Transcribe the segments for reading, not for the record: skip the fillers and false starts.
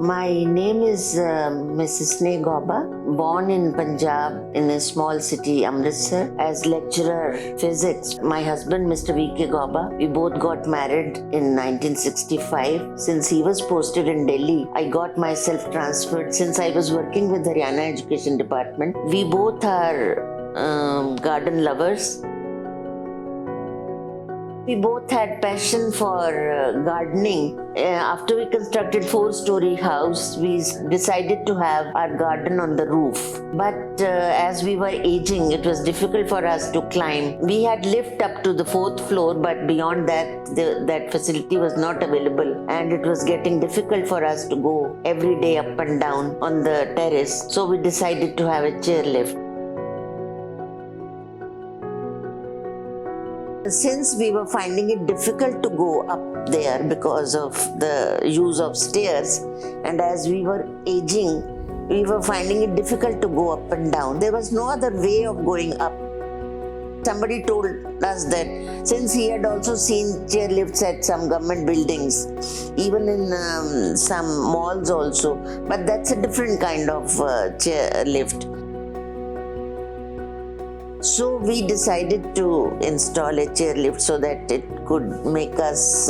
My name is Mrs. Sneha Gauba, born in Punjab in a small city, Amritsar, as lecturer physics. My husband, Mr. V.K. Gauba, we both got married in 1965. Since he was posted in Delhi, I got myself transferred since I was working with the Haryana Education Department. We both are garden lovers. We both had passion for gardening. After we constructed 4-story house, we decided to have our garden on the roof. But as we were aging, it was difficult for us to climb. We had lift up to the 4th floor, but beyond that, that facility was not available, and it was getting difficult for us to go every day up and down on the terrace. So we decided to have a chairlift. Since we were finding it difficult to go up there because of the use of stairs, and as we were aging, we were finding it difficult to go up and down. There was no other way of going up. Somebody told us that since he had also seen chairlifts at some government buildings, even in some malls also, but that's a different kind of chairlift. So we decided to install a chairlift so that it could make us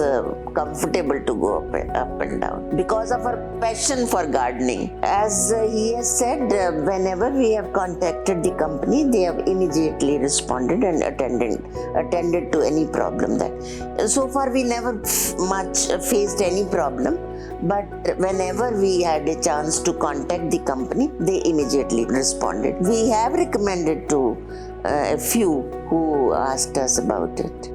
comfortable to go up and down because of our passion for gardening. As he has said, whenever we have contacted the company, they have immediately responded and attended to any problem. That so far we never much faced any problem, but whenever we had a chance to contact the company, they immediately responded. We have recommended to a few who asked us about it.